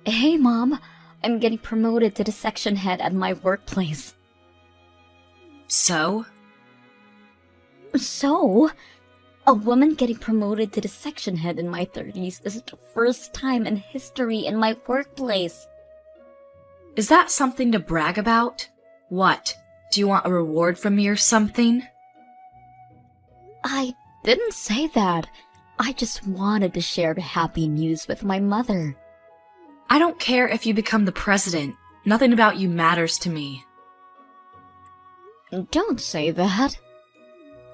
Hey, Mom. I'm getting promoted to the section head at my workplace. So? So? A woman getting promoted to the section head in my 30s is the first time in history in my workplace. Is that something to brag about? What? Do you want a reward from me or something? I didn't say that. I just wanted to share the happy news with my mother. I don't care if you become the president. Nothing about you matters to me. Don't say that.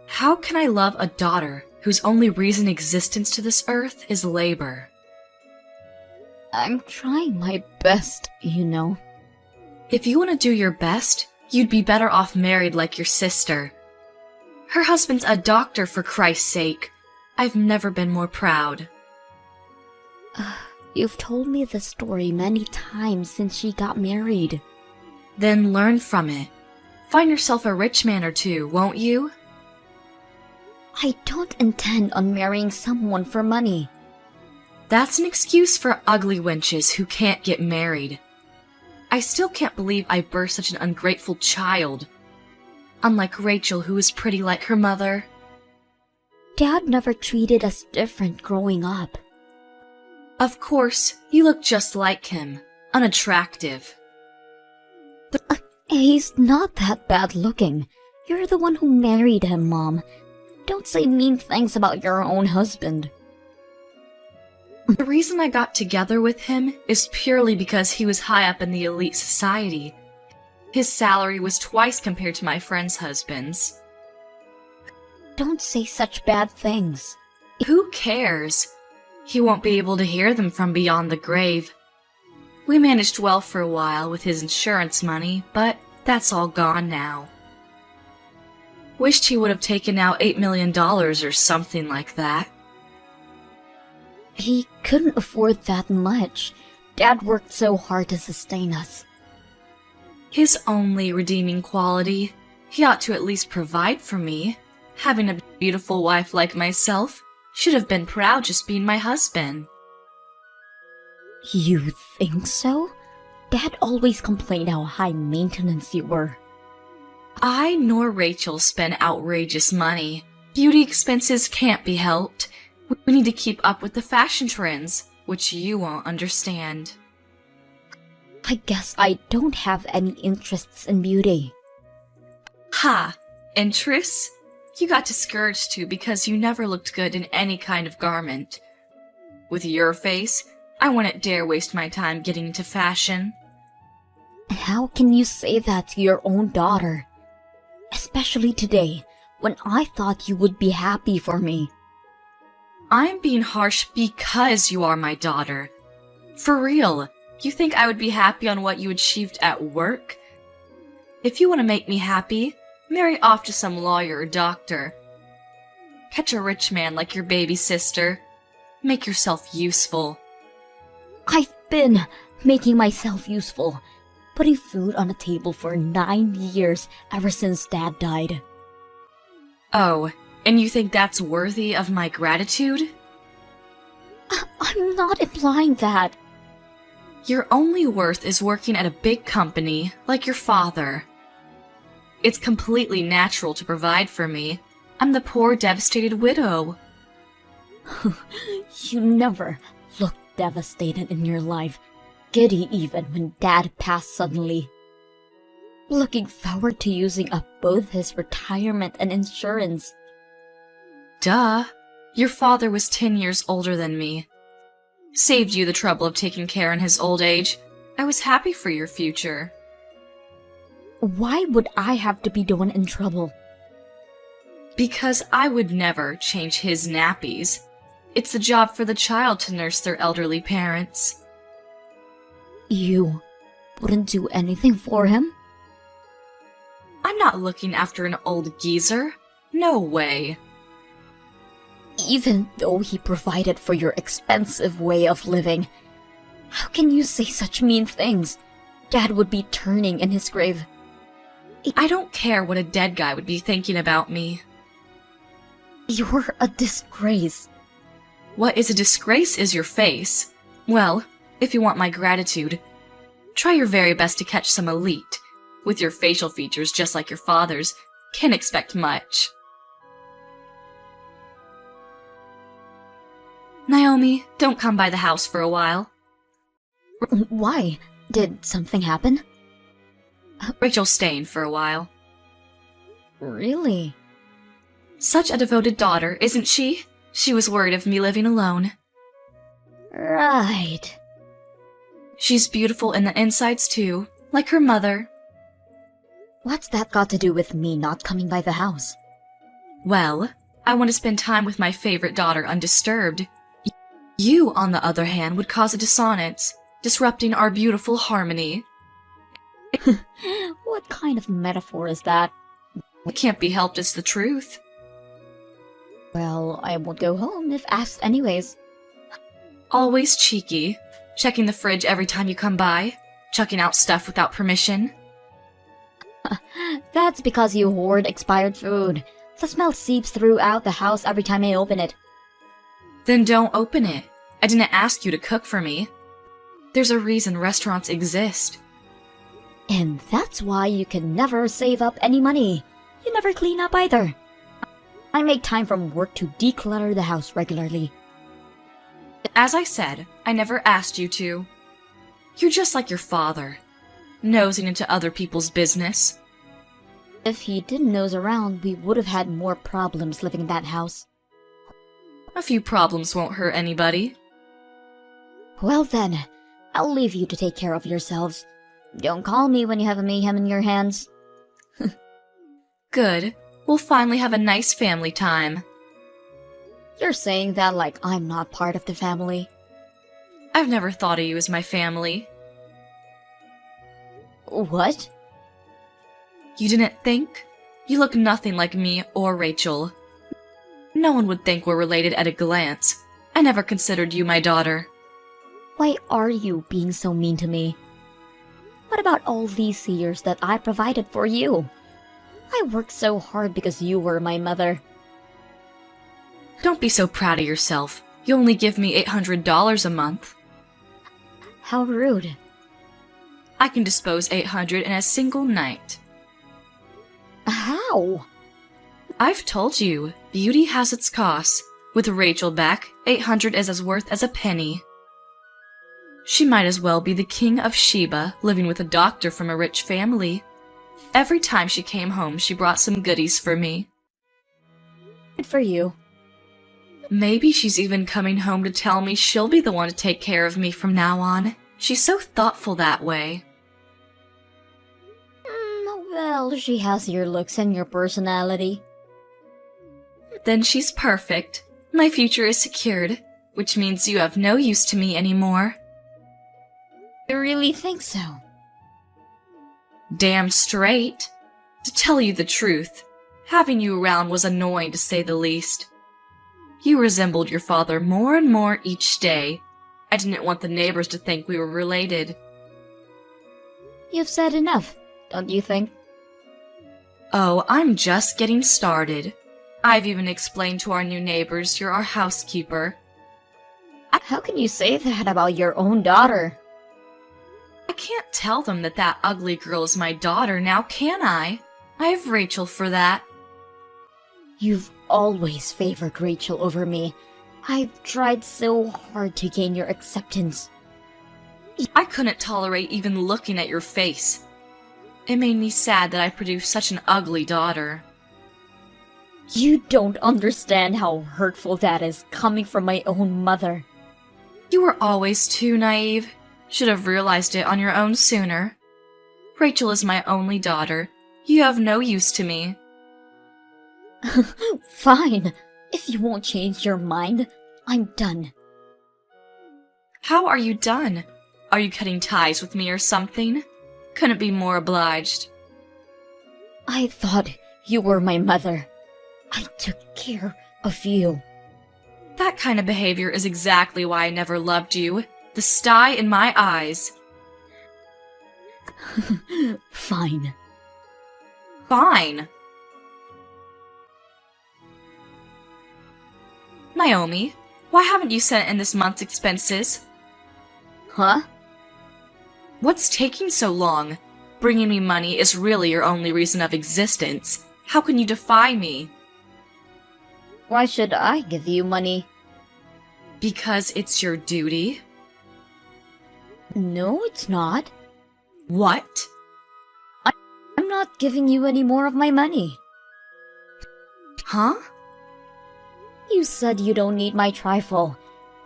How can I love a daughter whose only reason existence to this earth is labor? I'm trying my best, you know. If you want to do your best, you'd be better off married like your sister. Her husband's a doctor, for Christ's sake. I've never been more proud. You've told me this story many times since she got married. Then learn from it. Find yourself a rich man or two, won't you? I don't intend on marrying someone for money. That's an excuse for ugly wenches who can't get married. I still can't believe I birthed such an ungrateful child. Unlike Rachel, who is pretty like her mother. Dad never treated us different growing up. Of course, you look just like him. Unattractive. He's not that bad looking. You're the one who married him, Mom. Don't say mean things about your own husband. The reason I got together with him is purely because he was high up in the elite society. His salary was twice compared to my friends' husbands. Don't say such bad things. Who cares? He won't be able to hear them from beyond the grave. We managed well for a while with his insurance money, but that's all gone now. Wished he would have taken out $8 million or something like that. He couldn't afford that much. Dad worked so hard to sustain us. His only redeeming quality, he ought to at least provide for me. Having a beautiful wife like myself, should have been proud just being my husband. You think so? Dad always complained how high maintenance you were. I nor Rachel spend outrageous money. Beauty expenses can't be helped. We need to keep up with the fashion trends, which you won't understand. I guess I don't have any interests in beauty. Ha! Interests? You got discouraged too because you never looked good in any kind of garment. With your face, I wouldn't dare waste my time getting into fashion. How can you say that to your own daughter? Especially today, when I thought you would be happy for me. I'm being harsh because you are my daughter. For real, you think I would be happy on what you achieved at work? If you want to make me happy, marry off to some lawyer or doctor. Catch a rich man like your baby sister. Make yourself useful. I've been making myself useful, putting food on the table for 9 years ever since Dad died. Oh, and you think that's worthy of my gratitude? I'm not implying that. Your only worth is working at a big company like your father. It's completely natural to provide for me. I'm the poor, devastated widow. You never looked devastated in your life, giddy even when Dad passed suddenly. Looking forward to using up both his retirement and insurance. Duh. Your father was 10 years older than me. Saved you the trouble of taking care in his old age. I was happy for your future. Why would I have to be the one in trouble? Because I would never change his nappies. It's a job for the child to nurse their elderly parents. You wouldn't do anything for him? I'm not looking after an old geezer. No way. Even though he provided for your expensive way of living, how can you say such mean things? Dad would be turning in his grave. I don't care what a dead guy would be thinking about me. You're a disgrace. What is a disgrace is your face. Well, If you want my gratitude, try your very best to catch some elite. With your facial features just like your father's, can't expect much. Naomi, don't come by the house for a while. Why? Did something happen? Rachel's staying for a while. Really? Such a devoted daughter, isn't she? She was worried of me living alone. Right. She's beautiful in the insides too, like her mother. What's that got to do with me not coming by the house? Well, I want to spend time with my favorite daughter undisturbed. You, on the other hand, would cause a dissonance, disrupting our beautiful harmony. What kind of metaphor is that? It can't be helped, it's the truth. Well, I won't go home if asked anyways. Always cheeky, checking the fridge every time you come by, chucking out stuff without permission. That's because you hoard expired food. The smell seeps throughout the house every time I open it. Then don't open it. I didn't ask you to cook for me. There's a reason restaurants exist. And that's why you can never save up any money. You never clean up either. I make time from work to declutter the house regularly. As I said, I never asked you to. You're just like your father, nosing into other people's business. If he didn't nose around, we would have had more problems living in that house. A few problems won't hurt anybody. Well then, I'll leave you to take care of yourselves. Don't call me when you have a mayhem in your hands. Good. We'll finally have a nice family time. You're saying that like I'm not part of the family. I've never thought of you as my family. What? You didn't think? You look nothing like me or Rachel. No one would think we're related at a glance. I never considered you my daughter. Why are you being so mean to me? What about all these years that I provided for you? I worked so hard because you were my mother. Don't be so proud of yourself. You only give me $800 a month. How rude. I can dispose $800 in a single night. How? I've told you, beauty has its costs. With Rachel back, $800 is as worth as a penny. She might as well be the king of Sheba, living with a doctor from a rich family. Every time she came home, she brought some goodies for me. Good for you. Maybe she's even coming home to tell me she'll be the one to take care of me from now on. She's so thoughtful that way. Well, she has your looks and your personality. Then she's perfect. My future is secured, which means you have no use to me anymore. You really think so? Damn straight. To tell you the truth, having you around was annoying to say the least. You resembled your father more and more each day. I didn't want the neighbors to think we were related. You've said enough, don't you think? Oh, I'm just getting started. I've even explained to our new neighbors you're our housekeeper. How can you say that about your own daughter? I can't tell them that that ugly girl is my daughter now, can I? I have Rachel for that. You've always favored Rachel over me. I've tried so hard to gain your acceptance. I couldn't tolerate even looking at your face. It made me sad that I produced such an ugly daughter. You don't understand how hurtful that is coming from my own mother. You were always too naive. Should have realized it on your own sooner. Rachel is my only daughter. You have no use to me. Fine. If you won't change your mind, I'm done. How are you done? Are you cutting ties with me or something? Couldn't be more obliged. I thought you were my mother. I took care of you. That kind of behavior is exactly why I never loved you. The sty in my eyes. Fine. Fine. Naomi, why haven't you sent in this month's expenses? Huh? What's taking so long? Bringing me money is really your only reason of existence. How can you defy me? Why should I give you money? Because it's your duty? No, it's not. What? I'm not giving you any more of my money. Huh? You said you don't need my trifle.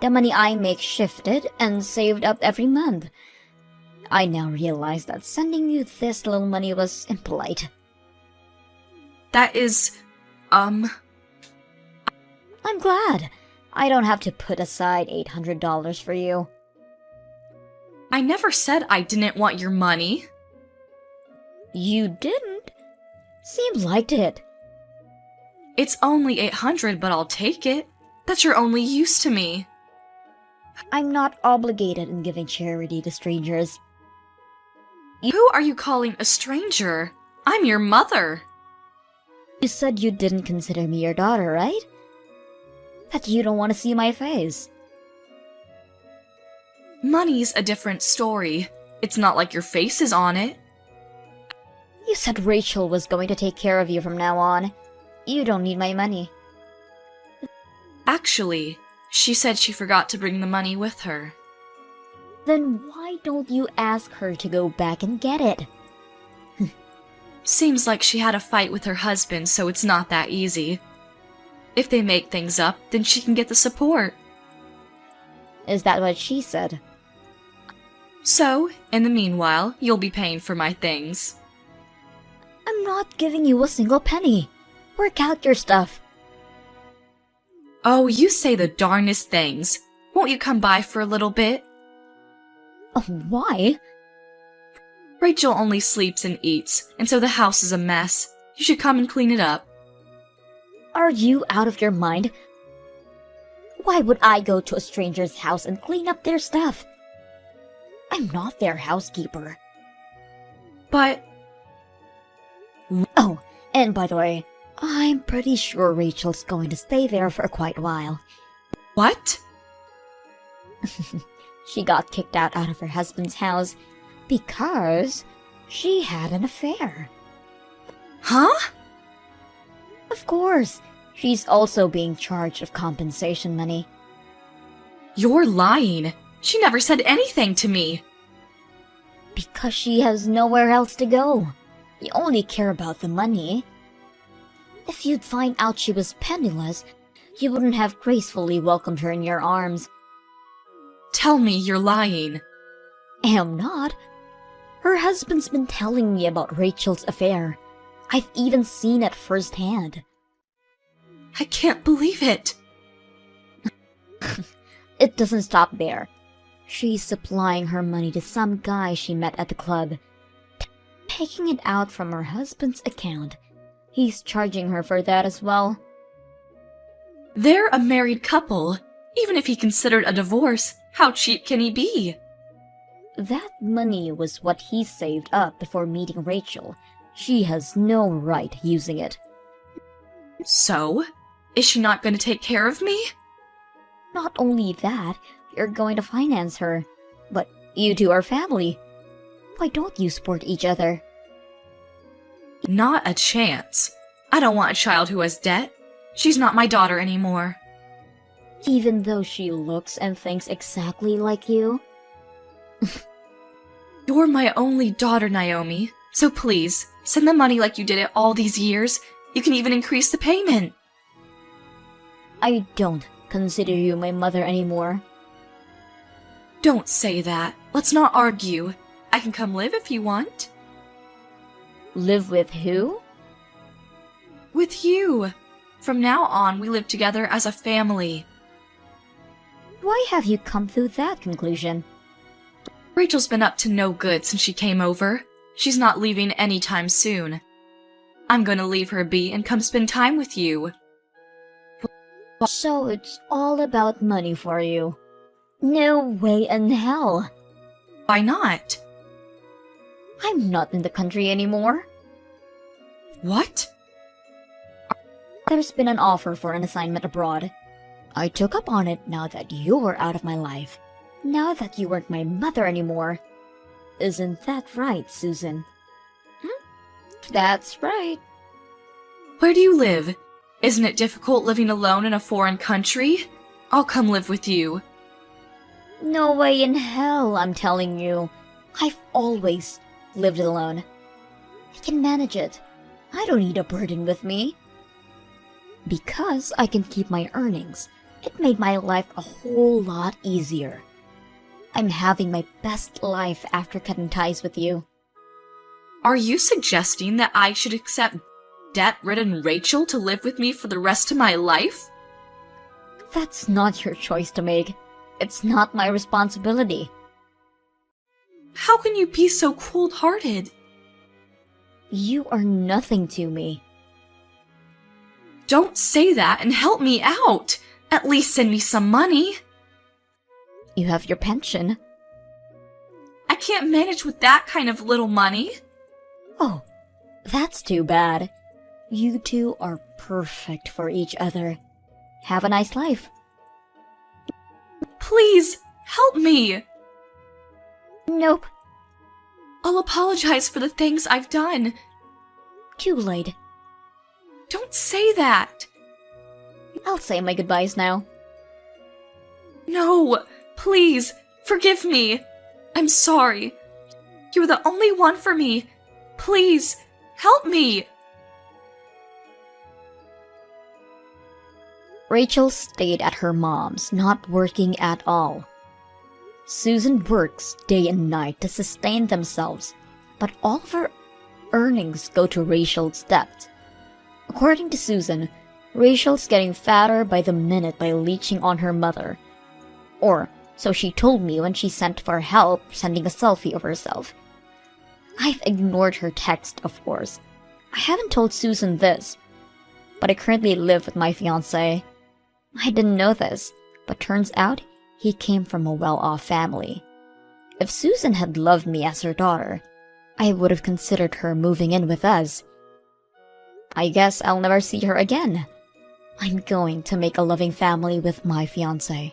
The money I make shifted and saved up every month. I now realize that sending you this little money was impolite. That is, I'm glad. I don't have to put aside $800 for you. I never said I didn't want your money. You didn't? Seems like it. It's only $800, but I'll take it. That's your only use to me. I'm not obligated in giving charity to strangers. Who are you calling a stranger? I'm your mother. You said you didn't consider me your daughter, right? That you don't want to see my face. Money's a different story. It's not like your face is on it. You said Rachel was going to take care of you from now on. You don't need my money. Actually, she said she forgot to bring the money with her. Then why don't you ask her to go back and get it? Seems like she had a fight with her husband, so it's not that easy. If they make things up, then she can get the support. Is that what she said? So, in the meanwhile, you'll be paying for my things. I'm not giving you a single penny. Work out your stuff. Oh, you say the darnest things. Won't you come by for a little bit? Oh, why? Rachel only sleeps and eats, and so the house is a mess. You should come and clean it up. Are you out of your mind? Why would I go to a stranger's house and clean up their stuff? I'm not their housekeeper. But... Oh, and by the way, I'm pretty sure Rachel's going to stay there for quite a while. What? She got kicked out of her husband's house because she had an affair. Huh? Of course, she's also being charged of compensation money. You're lying. She never said anything to me. Because she has nowhere else to go. You only care about the money. If you'd find out she was penniless, you wouldn't have gracefully welcomed her in your arms. Tell me you're lying. Am not. Her husband's been telling me about Rachel's affair. I've even seen it firsthand. I can't believe it. It doesn't stop there. She's supplying her money to some guy she met at the club, taking it out from her husband's account. He's charging her for that as well. They're a married couple. Even if he considered a divorce, how cheap can he be? That money was what he saved up before meeting Rachel. She has no right using it. So? Is she not going to take care of me? Not only that, you're going to finance her. But you two are family. Why don't you support each other? Not a chance. I don't want a child who has debt. She's not my daughter anymore. Even though she looks and thinks exactly like you? You're my only daughter, Naomi. So please, send the money like you did it all these years. You can even increase the payment. I don't consider you my mother anymore. Don't say that. Let's not argue. I can come live if you want. Live with who? With you. From now on, we live together as a family. Why have you come to that conclusion? Rachel's been up to no good since she came over. She's not leaving anytime soon. I'm gonna leave her be and come spend time with you. So it's all about money for you. No way in hell. Why not? I'm not in the country anymore. What? There's been an offer for an assignment abroad. I took up on it now that you're out of my life. Now that you weren't my mother anymore. Isn't that right, Susan? That's right. Where do you live? Isn't it difficult living alone in a foreign country? I'll come live with you. No way in hell, I'm telling you. I've always lived alone. I can manage it. I don't need a burden with me. Because I can keep my earnings, it made my life a whole lot easier. I'm having my best life after cutting ties with you. Are you suggesting that I should accept debt-ridden Rachel to live with me for the rest of my life? That's not your choice to make. It's not my responsibility. How can you be so cold-hearted? You are nothing to me. Don't say that and help me out. At least send me some money. You have your pension. I can't manage with that kind of little money. Oh, that's too bad. You two are perfect for each other. Have a nice life. Please, help me. Nope. I'll apologize for the things I've done. Too late. Don't say that. I'll say my goodbyes now. No, please, forgive me. I'm sorry. You're the only one for me. Please, help me. Rachel stayed at her mom's, not working at all. Susan works day and night to sustain themselves, but all of her earnings go to Rachel's debt. According to Susan, Rachel's getting fatter by the minute by leeching on her mother. Or, so she told me when she sent for help, sending a selfie of herself. I've ignored her text, of course. I haven't told Susan this, but I currently live with my fiancé. I didn't know this, but turns out he came from a well-off family. If Susan had loved me as her daughter, I would have considered her moving in with us. I guess I'll never see her again. I'm going to make a loving family with my fiancé.